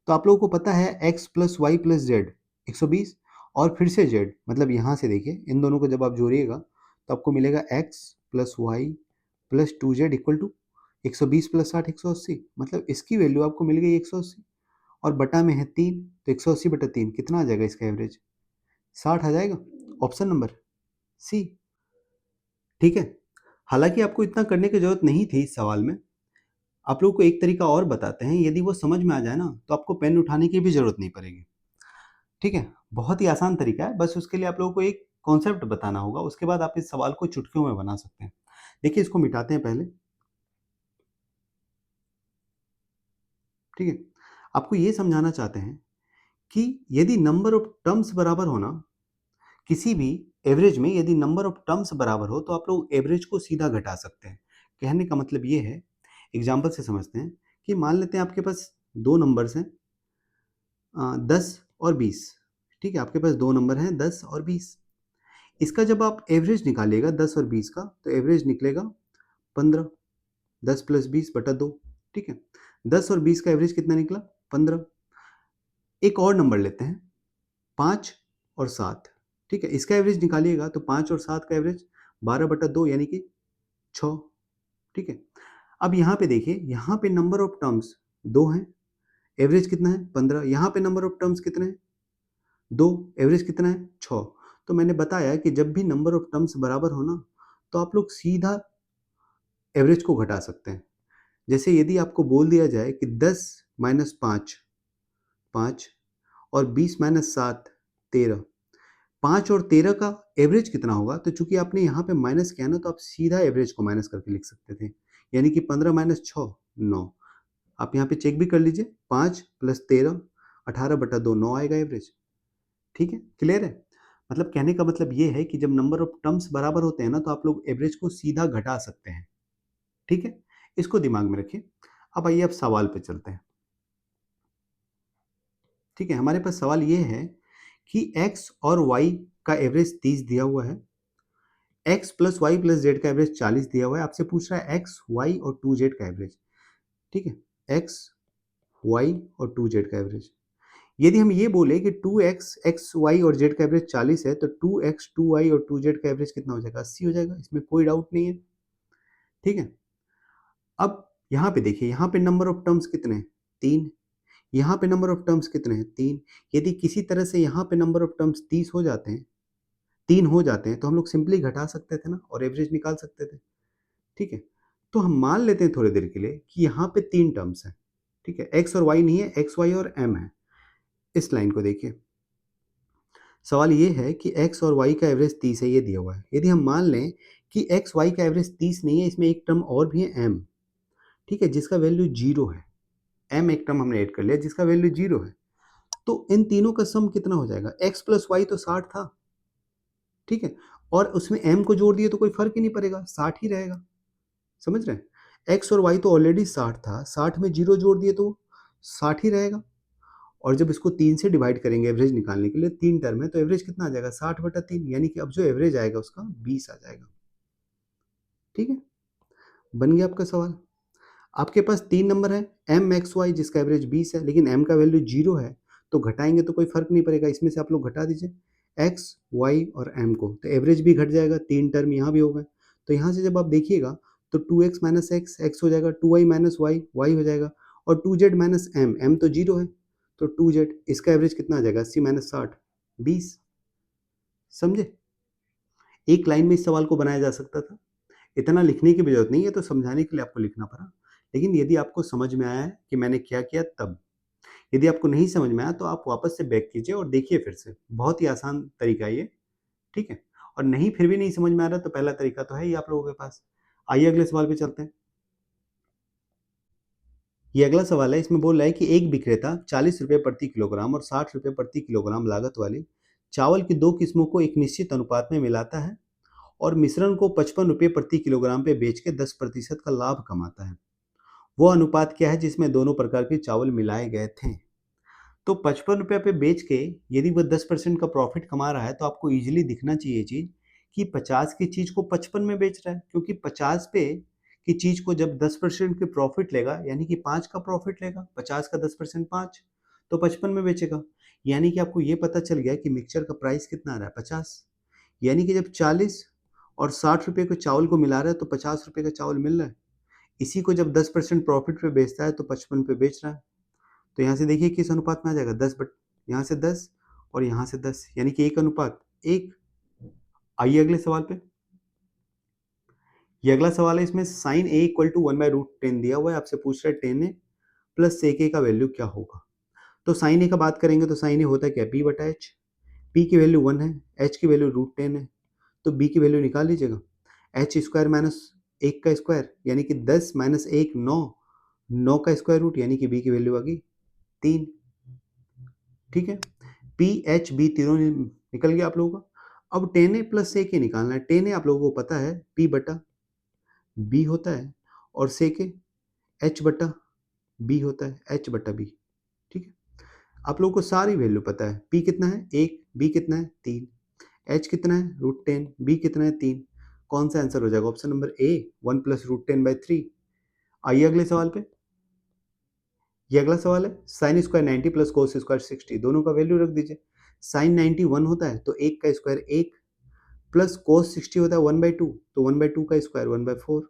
तो आप लोगों को पता है x plus y plus z 120, और फिर से z, मतलब यहाँ से देखिए इन दोनों को जब आप जोड़िएगा तो आपको मिलेगा x plus y plus 2z equal to 120 plus 60 180, मतलब इसकी वैल्यू आपको मिल गई 180। और बटा में है 3, तो 180 बटा 3 कितना आ जाएगा? इसका एवरेज 60 आ जाएगा, ऑप्शन नंबर सी। ठीक है, हालांकि आपको इतना करने की जरूरत नहीं थी इस सवाल में। आप लोगों को एक तरीका और बताते हैं, यदि वो समझ में आ जाए ना, तो आपको पेन उठाने की भी जरूरत नहीं पड़ेगी। ठीक है, बहुत ही आसान तरीका है, बस उसके लिए आप लोगों को एक कॉन्सेप्ट बताना होगा, उसके बाद आप इस सवाल को चुटकियों में बना सकते हैं। देखिए, इसको मिटाते हैं पहले। ठीक है, आपको ये समझाना चाहते हैं कि यदि नंबर ऑफ टर्म्स बराबर हो ना, किसी भी एवरेज में यदि नंबर ऑफ टर्म्स बराबर हो, तो आप लोग एवरेज को सीधा घटा सकते हैं। कहने का मतलब ये है, एग्जाम्पल से समझते हैं कि मान लेते हैं आपके पास दो नंबर्स हैं, 10 और 20। ठीक है, आपके पास दो नंबर हैं 10 और 20। इसका जब आप एवरेज निकालिएगा 10 और 20 का, तो एवरेज निकलेगा 15। 10 प्लस 20 बटा 2। ठीक है, 10 और 20 का एवरेज कितना निकला? 15। एक और नंबर लेते हैं, 5 और 7। ठीक है, इसका एवरेज निकालिएगा तो 5 और 7 का एवरेज 12 बटा 2 यानी कि 6। ठीक है, अब यहाँ पे देखिए, यहाँ पे नंबर ऑफ टर्म्स दो हैं, एवरेज कितना है? 15। यहाँ पे नंबर ऑफ टर्म्स कितने हैं? दो, एवरेज कितना है? 6। तो मैंने बताया कि जब भी नंबर ऑफ टर्म्स बराबर हो ना, तो आप लोग सीधा एवरेज को घटा सकते हैं। जैसे यदि आपको बोल दिया जाए कि 10 माइनस 5 5 और 20 माइनस 7 13, 5 और 13 का एवरेज कितना होगा? तो चूंकि आपने यहाँ पे माइनस किया ना, तो आप सीधा एवरेज को माइनस करके लिख सकते थे, यानी कि 15 माइनस 6 9। आप यहाँ पे चेक भी कर लीजिए, 5 प्लस 13 18 बटा 2 9 आएगा एवरेज। ठीक है, क्लियर है? मतलब कहने का मतलब ये है कि जब नंबर ऑफ टर्म्स बराबर होते हैं ना, तो आप लोग एवरेज को सीधा घटा सकते हैं। ठीक है, इसको दिमाग में रखिए। अब आइए, अब सवाल पे चलते हैं। ठीक है, हमारे पास सवाल ये है कि x और y का एवरेज 30 दिया हुआ है, x plus y plus z का एवरेज 40 दिया हुआ है। आपसे पूछ रहा है x y और 2z का एवरेज। ठीक है, x y और 2z का एवरेज। यदि हम ये बोले कि 2x x y और z का एवरेज 40 है, तो 2x 2y और 2z का एवरेज कितना हो जाएगा? 80 हो जाएगा, इसमें कोई डाउट नहीं है। ठीक है, अब यहाँ पे देखिए, यहाँ पे नंबर ऑफ टर्म्स कितने हैं? 3। यहाँ पे नंबर ऑफ टर्म्स कितने हैं? 3। यदि किसी तरह से यहाँ पे नंबर ऑफ टर्म्स 30 हो जाते हैं 3 हो जाते हैं तो हम लोग सिंपली घटा सकते थे ना और एवरेज निकाल सकते थे, ठीक है? तो हम मान लेते हैं थोड़ी देर के लिए कि यहाँ पे 3 टर्म्स हैं, ठीक है? x और y नहीं है, x, y और m है। इस लाइन को देखिए। सवाल ये है कि x और y का एवरेज 30 है, ये दिया हुआ है। यदि हम मान लें कि x, y का एवरेज 30 नहीं है, इसमें एक टर्म और भी है m, ठीक है? जिसका वैल्यू 0 है। m एक टर्म हमने ऐड कर लिया जिसका वैल्यू 0 है। तो इन तीनों का सम कितना हो जाएगा? x प्लस y तो 60 था, ठीक है? और उसमें m को जोड़ दिए तो कोई फर्क ही नहीं पड़ेगा, 60 ही रहेगा। समझ रहे हैं? x और y तो ऑलरेडी 60 था, 60 में 0 जोड़ दिए तो 60 ही रहेगा। और जब इसको 3 से डिवाइड करेंगे एवरेज निकालने के लिए, 3 टर्म है तो एवरेज कितना आ जाएगा? 60/3, यानी कि अब जो एवरेज आएगा उसका 20 आ जाएगा। ठीक है? बन गया आपका सवाल। आपके पास 3 नंबर है m(x, y) जिसका एवरेज 20 है, लेकिन m का वैल्यू 0 है, तो घटाएंगे तो कोई फर्क नहीं पड़ेगा। इसमें से आप लोग घटा दीजिए x, y और m को, तो एवरेज भी घट जाएगा। 3 टर्म यहाँ भी हो गए। तो यहाँ से जब आप देखिएगा तो 2x माइनस एक्स, एक्स हो जाएगा, 2y माइनस वाई, वाई हो जाएगा, और 2z माइनस m, m तो 0 है, तो 2z, इसका एवरेज कितना आ जाएगा? 80 माइनस 60, 20। समझे? एक लाइन में इस सवाल को बनाया जा सकता था। इतना लिखने की भी जरूरत नहीं है, तो समझाने के लिए आपको लिखना पड़ा। लेकिन यदि आपको समझ में आया है कि मैंने क्या किया तब। यदि आपको नहीं समझ में आया तो आप वापस से बैक कीजिए और देखिए फिर से। बहुत ही आसान तरीका है ये, ठीक है? और नहीं, फिर भी नहीं समझ में आ रहा तो पहला तरीका तो है ही आप लोगों के पास। आइए अगले सवाल पे चलते हैं। ये अगला सवाल है, इसमें बोल रहा है कि एक विक्रेता 40 रुपये प्रति किलोग्राम और 60 रुपये प्रति किलोग्राम लागत वाली चावल की दो किस्मों को एक निश्चित अनुपात में मिलाता है और मिश्रण को 55 रुपये प्रति किलोग्राम पे बेच के 10% का लाभ कमाता है। वो अनुपात क्या है जिसमें दोनों प्रकार के चावल मिलाए गए थे? तो 55 रुपये पे बेच के यदि वो 10% का प्रॉफिट कमा रहा है तो आपको इजीली दिखना चाहिए ये चीज़ कि 50 की चीज़ को 55 में बेच रहा है, क्योंकि 50 पे की चीज़ को जब 10% की प्रॉफिट लेगा यानी कि 5 का प्रॉफिट लेगा, 50 का 10% 5, तो 55 में बेचेगा। यानी कि आपको ये पता चल गया कि मिक्सचर का प्राइस कितना आ रहा है? 50। यानी कि जब 40 और 60 रुपये के चावल को मिला रहा है तो 50 रुपये का चावल मिल रहा है। इसी को जब 10% प्रॉफिट पे बेचता है तो 55 पे बेच रहा है। तो यहाँ से देखिए किस अनुपात में आ जाएगा? 10 बट यहाँ से 10 और यहाँ से 10, यानी कि 1 अनुपात 1। आइए अगले सवाल पे। ये अगला सवाल है, इसमें साइन ए इक्वल टू 1/√10 दिया हुआ है। आपसे पूछ रहा है टेन ए प्लस सेक ए का वैल्यू क्या होगा? तो साइन ए का बात करेंगे तो साइन ए होता है क्या? पी बटा एच। पी की वैल्यू 1 है, एच की वैल्यू √10 है, तो बी की वैल्यू निकाल लीजिएगा। एच स्क्वायर माइनस 1 का स्क्वायर यानी कि 10 माइनस 1 9, 9 का स्क्वायर रूट यानी कि बी की वैल्यू आ गई 3। ठीक है? पी एच बी तीनों निकल गया आप लोगों का। अब टेन ए प्लस सेक ए निकालना है। टेन ए आप लोगों को पता है पी बटा बी होता है, और सेक ए एच बटा बी होता है, एच बटा बी। ठीक है? आप लोगों को सारी वैल्यू पता है। पी कितना है? 1, बी कितना है? 3, एच कितना है? √10, बी कितना है? 3। कौन सा आंसर हो जाएगा? ऑप्शन नंबर ए, 1 प्लस √10/3। आइए अगले सवाल पे। ये अगला सवाल है, sine square 90 plus cos square 60, दोनों का वैल्यू रख दीजिए। साइन 90 1 होता है तो 1 का स्क्वायर 1, प्लस कोस 60 होता है 1/2, तो 1/2 का स्क्वायर 1/4,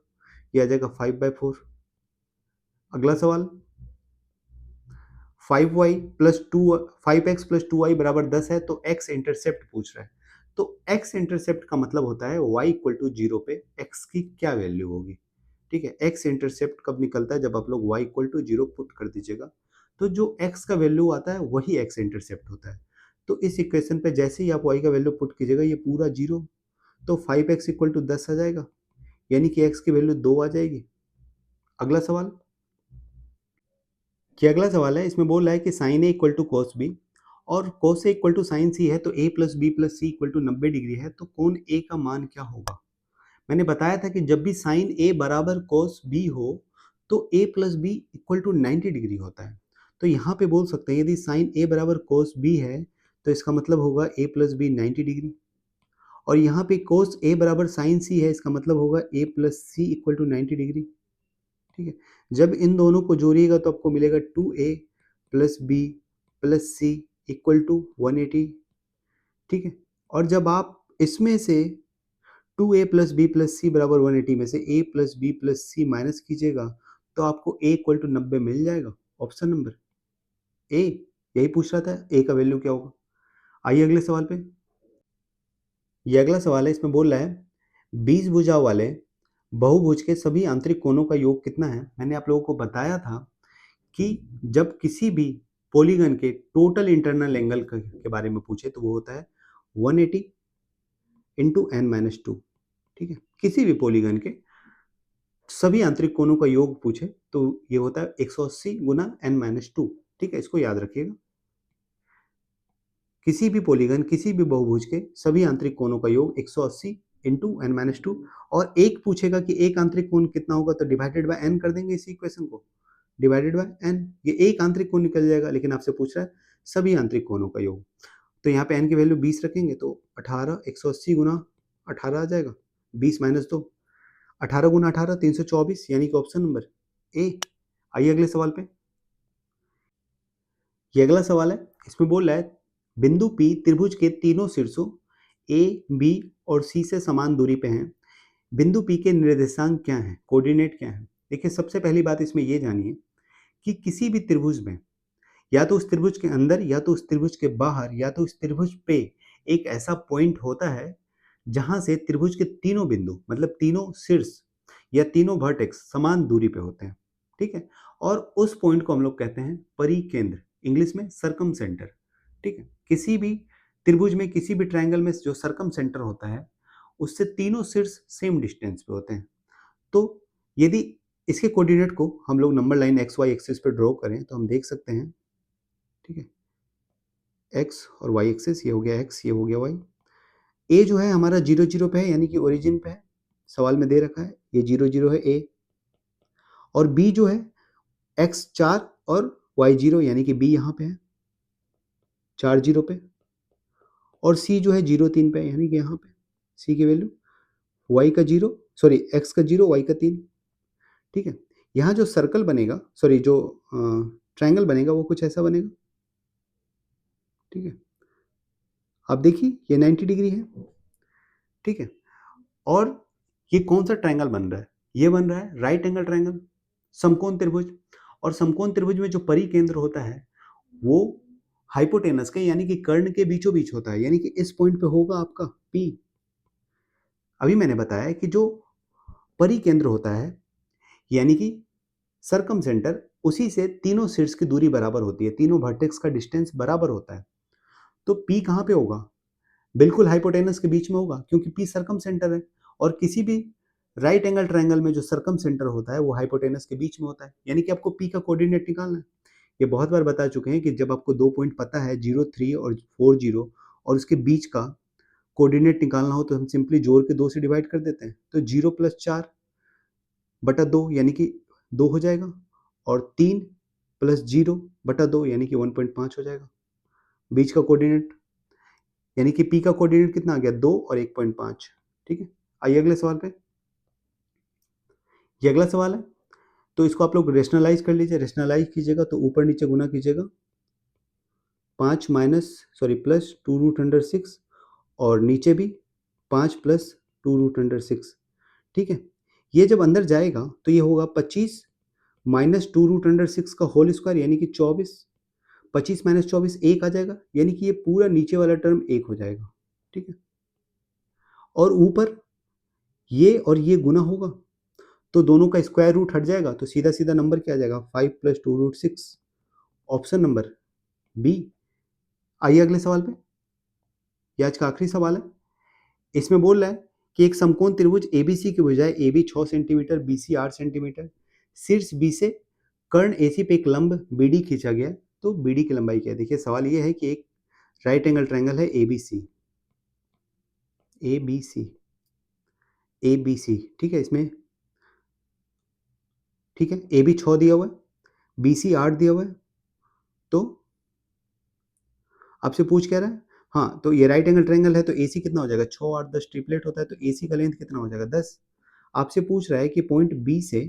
ये आ जाएगा 5/4। अगला सवाल, 5y plus 2 5x plus 2y बराबर 10 है, तो x इंटरसेप्ट पूछ रहा है। तो x इंटरसेप्ट का मतलब होता है y इक्वल टू 0 पे x की क्या वैल्यू होगी। ठीक है? x इंटरसेप्ट कब निकलता है? जब आप लोग y इक्वल टू 0 पुट कर दीजिएगा, तो जो x का वैल्यू आता है वही x इंटरसेप्ट होता है। तो इस इक्वेशन पे जैसे ही आप y का वैल्यू पुट कीजिएगा ये पूरा 0, तो 5x इक्वल टू 10 आ जाएगा, यानी कि x की वैल्यू 2 आ जाएगी। अगला सवाल, कि अगला सवाल है, इसमें बोल रहा है कि sine A equal to cos B और cos A equal to sine C है, तो A plus B plus C equal to 90 degree है, तो कोण ए का मान क्या होगा? मैंने बताया था कि जब भी साइन ए बराबर कॉस बी हो तो A plus B equal to 90 degree होता है। तो यहाँ पे बोल सकते हैं यदि साइन ए बराबर कॉस बी है तो इसका मतलब होगा ए प्लस बी 90 डिग्री, और यहाँ पे कोस ए बराबर साइन सी है, इसका मतलब होगा A plus C equal to 90 degree. ठीक है? जब इन दोनों को जोड़िएगा तो आपको मिलेगा 2a plus B plus C equal to 180। ठीक है? और जब आप इसमें से 2a प्लस बी प्लस सी बराबर 180 में से a plus B plus c minus कीजिएगा तो आपको a इक्वल टू 90 मिल जाएगा। ऑप्शन नंबर ए, यही पूछ रहा था, ए का वैल्यू क्या होगा। आइए अगले सवाल पे। ये अगला सवाल है, इसमें बोल रहा है 20 भुजाओं वाले बहुभुज के सभी आंतरिक कोणों का योग कितना है। मैंने आप लोगों को बताया था कि जब किसी भी पॉलीगन के टोटल इंटरनल एंगल के बारे में पूछे तो वो होता है 180 इंटू एन माइनस टू। ठीक है, किसी भी पॉलीगन के सभी आंतरिक कोणों का योग पूछे तो ये होता है 180 गुना एन माइनस टू। ठीक है, इसको याद रखिएगा। किसी भी पॉलीगन, किसी भी बहुभुज के सभी आंतरिक कोणों का योग 180 इंटू एन माइनस टू। और एक पूछेगा कि एक आंतरिक कोण कितना होगा तो डिवाइडेड बाय एन कर देंगे इस इक्वेशन को, डिवाइडेड बाय एन। ये एक आंतरिक कोण निकल जाएगा, लेकिन आपसे पूछ रहा है सभी आंतरिक कोणों का योग। तो यहाँ पे एन की वैल्यू 20 रखेंगे तो 18, 180 गुना 18 आ जाएगा, 20 माइनस 2, 18 गुना 18 324, यानी कि ऑप्शन नंबर ए। आइए अगले सवाल पे। ये अगला सवाल है, इसमें बोल रहा है बिंदु P त्रिभुज के तीनों शीर्षों A, B और C से समान दूरी पे हैं। बिंदु P के निर्देशांक क्या हैं, कोऑर्डिनेट क्या हैं। देखिए, सबसे पहली बात इसमें ये जानिए कि किसी भी त्रिभुज में या तो उस त्रिभुज के अंदर या तो उस त्रिभुज के बाहर या तो उस त्रिभुज पे एक ऐसा पॉइंट होता है जहां से त्रिभुज के तीनों बिंदु मतलब तीनों शीर्ष या तीनों वर्टेक्स समान दूरी पे होते हैं। ठीक है, और उस पॉइंट को हम लोग कहते हैं परिकेंद्र, इंग्लिश में सर्कम सेंटर। ठीक है, किसी भी त्रिभुज में, किसी भी ट्रायंगल में जो सर्कम सेंटर होता है उससे तीनों शीर्ष सेम डिस्टेंस पे होते हैं। तो यदि इसके कोऑर्डिनेट को हम लोग number line x y axis पे ड्रॉ करें तो हम देख सकते हैं। ठीक है, एक्स और वाई एक्सिस, ये हो गया एक्स, ये हो गया वाई। ए जो है हमारा 0 0 पे है, यानी कि ओरिजिन पे है, सवाल में दे रखा है ये 0 0 है ए। और बी जो है एक्स 4 और वाई 0, यानी कि बी यहाँ पे है 4 0 पे। और सी जो है 0 3 पे, यानी कि यहाँ पे सी की वैल्यू वाई का 0, सॉरी एक्स का 0 वाई का 3। ठीक है, यहाँ जो सर्कल बनेगा, सॉरी जो ट्रायंगल बनेगा वो कुछ ऐसा बनेगा। ठीक है, आप देखिए ये 90 डिग्री है। ठीक है, और ये कौन सा ट्रायंगल बन रहा है, ये बन रहा है राइट एंगल ट्रायंगल, समकोण त्रिभुज। और समकोण त्रिभुज में जो परिकेंद्र होता है वो हाइपोटेनस के, यानी कि कर्ण के बीचों बीच होता है, यानी कि इस पॉइंट पे होगा आपका P। अभी मैंने बताया कि जो परिकेंद्र होता है यानी कि सर्कम सेंटर, उसी से तीनों शीर्ष की दूरी बराबर होती है, तीनों वर्टेक्स का डिस्टेंस बराबर होता है। तो P कहाँ पे होगा, बिल्कुल हाइपोटेनस के बीच में होगा, क्योंकि P सर्कम सेंटर है। और किसी भी राइट एंगल ट्रायंगल में जो सर्कम सेंटर होता है वो हाइपोटेनस के बीच में होता है, यानी कि आपको P का कोऑर्डिनेट निकालना है। ये बहुत बार बता चुके हैं कि जब आपको दो पॉइंट पता है 0 3 और 4 0 और उसके बीच का कोऑर्डिनेट निकालना हो तो हम सिंपली जोड़ के 2 से डिवाइड कर देते हैं। तो 0 + 4 बटा 2 यानी कि 2 हो जाएगा, और 3 + 0 बटा 2 यानी कि 1.5 हो जाएगा बीच का कोऑर्डिनेट, यानी कि P का कोऑर्डिनेट कितना आ गया 2 और 1.5। ठीक है, आइए अगले सवाल पे। ये अगला सवाल है, तो इसको आप लोग रेशनलाइज कर लीजिए। रेशनलाइज कीजिएगा तो ऊपर नीचे गुना कीजिएगा, 5 माइनस सॉरी प्लस 2√6 और नीचे भी 5 + 2√6। ठीक है, ये जब अंदर जाएगा तो ये होगा 25 माइनस 2√6 का होल स्क्वायर, यानी कि 24। 25 माइनस 24 1 आ जाएगा, यानी कि ये पूरा नीचे वाला टर्म 1 हो जाएगा। ठीक है, और ऊपर ये और ये गुना होगा तो दोनों का स्क्वायर रूट हट जाएगा, तो सीधा सीधा नंबर क्या आ जाएगा 5 + 2√6, ऑप्शन नंबर बी। आइए अगले सवाल पे, ये आज का आखिरी सवाल है। इसमें बोल रहा है कि एक समकोण त्रिभुज एबीसी के बजाय A B 6 centimetre, B C 8 centimetre, शीर्ष बी से कर्ण एसी पे एक लंब बी डी खींचा गया है, तो बी डी की लंबाई क्या है। देखिए सवाल ये है कि एक राइट एंगल ट्रायंगल है A B C, A B C, A B C. ठीक है, इसमें ठीक है ए बी 6 दिया हुआ है, बी सी 8 दिया हुआ है, तो आपसे पूछ क्या रहा है। हाँ, तो ये राइट एंगल ट्रायंगल है तो ए सी कितना हो जाएगा 6 8 10 ट्रिपलेट होता है, तो ए सी का लेंथ कितना हो जाएगा 10। आपसे पूछ रहा है कि पॉइंट बी से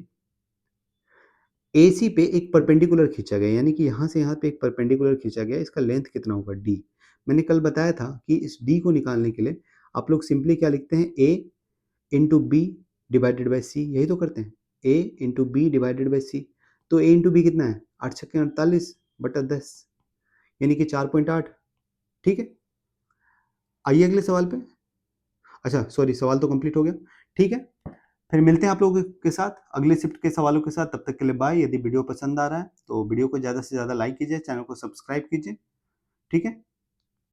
AC पे एक परपेंडिकुलर खींचा गया, यानी कि यहाँ से यहाँ पे एक परपेंडिकुलर खींचा गया, इसका लेंथ कितना होगा D। मैंने कल बताया था कि इस D को निकालने के लिए आप लोग सिंपली क्या लिखते हैं, A into B divided by C, यही तो करते हैं, A into B divided by C. तो A इंटू बी कितना है 8 × 48 बटा 10। यानी कि 4.8। ठीक है, आइए अगले सवाल पे। अच्छा सॉरी, सवाल तो कंप्लीट हो गया। ठीक है, फिर मिलते हैं आप लोगों के साथ अगले शिफ्ट के सवालों के साथ। तब तक के लिए बाय। यदि वीडियो पसंद आ रहा है तो वीडियो को ज़्यादा से ज़्यादा लाइक कीजिए, चैनल को सब्सक्राइब कीजिए। ठीक है।